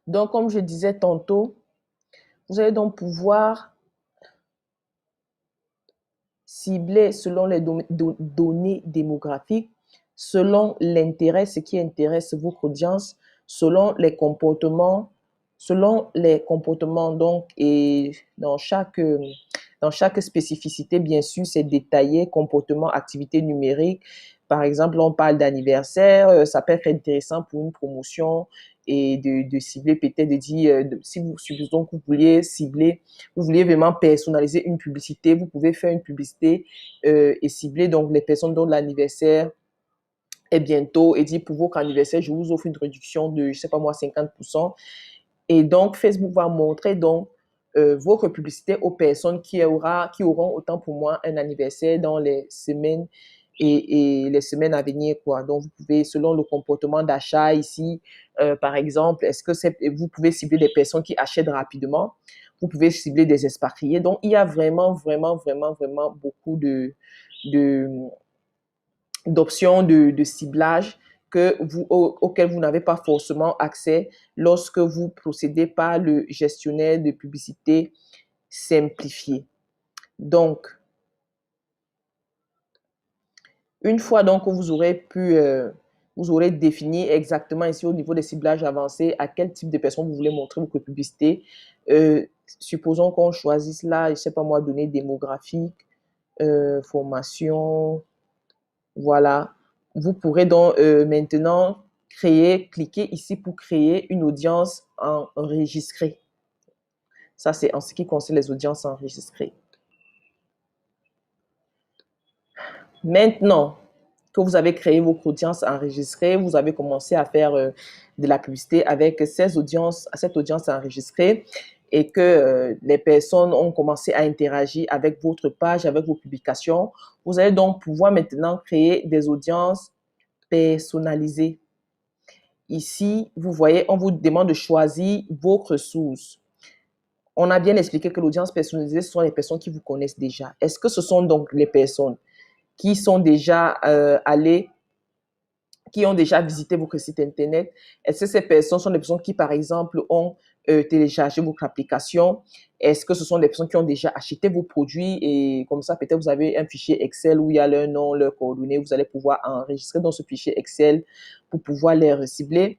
Donc, comme je disais tantôt, vous allez donc pouvoir cibler selon les données démographiques, selon l'intérêt, ce qui intéresse votre audience, selon les comportements donc, et dans chaque spécificité, bien sûr, c'est détaillé, comportement, activité numérique. Par exemple, on parle d'anniversaire, ça peut être intéressant pour une promotion et de cibler peut-être, de dire, si vous, supposons que vous vouliez vraiment personnaliser une publicité, vous pouvez faire une publicité et cibler donc les personnes dont l'anniversaire est bientôt et dire pour votre anniversaire, je vous offre une réduction de, je sais pas moi, 50%. Et donc, Facebook va montrer donc votre publicité aux personnes qui auront autant pour moi un anniversaire dans les semaines et les semaines à venir, quoi. Donc, vous pouvez, selon le comportement d'achat ici, par exemple, vous pouvez cibler des personnes qui achètent rapidement. Vous pouvez cibler des expatriés. Donc, il y a vraiment, vraiment, vraiment, vraiment beaucoup de, d'options de ciblage auxquelles vous n'avez pas forcément accès lorsque vous procédez par le gestionnaire de publicité simplifié. Donc, une fois donc que vous aurez défini exactement ici au niveau des ciblages avancés à quel type de personnes vous voulez montrer votre publicité. Supposons qu'on choisisse là, je ne sais pas moi, données démographiques, formation, voilà. Vous pourrez donc maintenant cliquer ici pour créer une audience enregistrée. Ça, c'est en ce qui concerne les audiences enregistrées. Maintenant que vous avez créé votre audience enregistrée, vous avez commencé à faire de la publicité avec cette audience enregistrée et que les personnes ont commencé à interagir avec votre page, avec vos publications, vous allez donc pouvoir maintenant créer des audiences personnalisées. Ici, vous voyez, on vous demande de choisir vos ressources. On a bien expliqué que l'audience personnalisée, ce sont les personnes qui vous connaissent déjà. Est-ce que ce sont donc les personnes qui sont déjà qui ont déjà visité votre site internet? Est-ce que ces personnes sont des personnes qui, par exemple, ont téléchargé votre application? Est-ce que ce sont des personnes qui ont déjà acheté vos produits et comme ça, peut-être vous avez un fichier Excel où il y a leur nom, leurs coordonnées, vous allez pouvoir enregistrer dans ce fichier Excel pour pouvoir les recibler.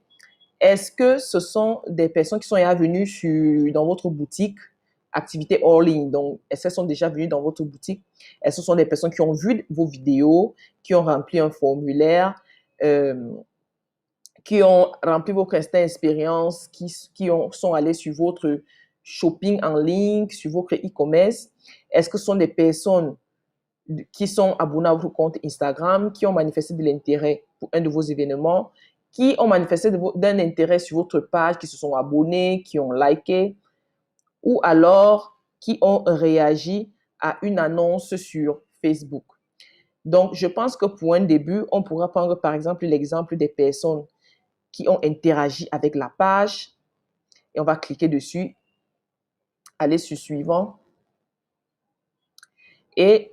Est-ce que ce sont des personnes qui sont déjà venues dans votre boutique, activité hors ligne? Donc, est-ce qu'elles sont déjà venues dans votre boutique? Est-ce que ce sont des personnes qui ont vu vos vidéos, qui ont rempli un formulaire, qui ont rempli votre instant expérience, sont allés sur votre shopping en ligne, sur votre e-commerce? Est-ce que ce sont des personnes qui sont abonnés à votre compte Instagram, qui ont manifesté de l'intérêt pour un de vos événements, qui ont manifesté d'un intérêt sur votre page, qui se sont abonnés, qui ont liké, ou alors qui ont réagi à une annonce sur Facebook. Donc, je pense que pour un début, on pourra prendre par exemple l'exemple des personnes qui ont interagi avec la page et on va cliquer dessus, aller sur suivant. Et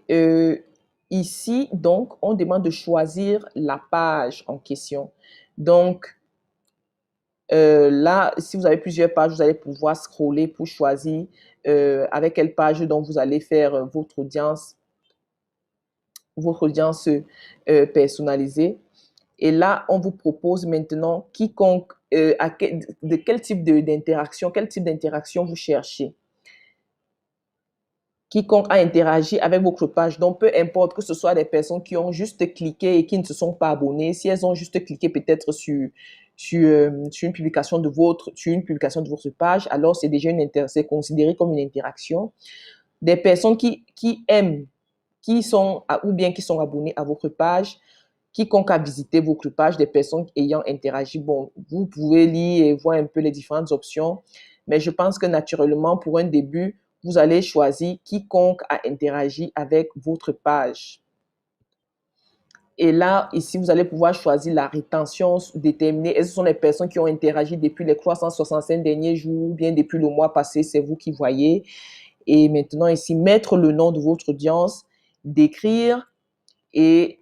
ici, donc, on demande de choisir la page en question. Donc, là, si vous avez plusieurs pages, vous allez pouvoir scroller pour choisir avec quelle page dont vous allez faire votre audience personnalisée. Et là, on vous propose maintenant de quel type d'interaction vous cherchez. Quiconque a interagi avec votre page. Donc, peu importe que ce soit des personnes qui ont juste cliqué et qui ne se sont pas abonnées, si elles ont juste cliqué peut-être sur une publication de votre page, alors c'est considéré comme une interaction. Des personnes qui aiment, ou bien qui sont abonnées à votre page, quiconque a visité votre page, des personnes ayant interagi. Bon, vous pouvez lire et voir un peu les différentes options, mais je pense que naturellement, pour un début, vous allez choisir quiconque a interagi avec votre page. Et là, ici, vous allez pouvoir choisir la rétention déterminée. Est-ce que ce sont les personnes qui ont interagi depuis les 365 derniers jours ou bien depuis le mois passé? C'est vous qui voyez. Et maintenant, ici, mettre le nom de votre audience, décrire et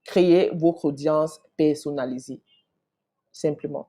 créer votre audience personnalisée, simplement.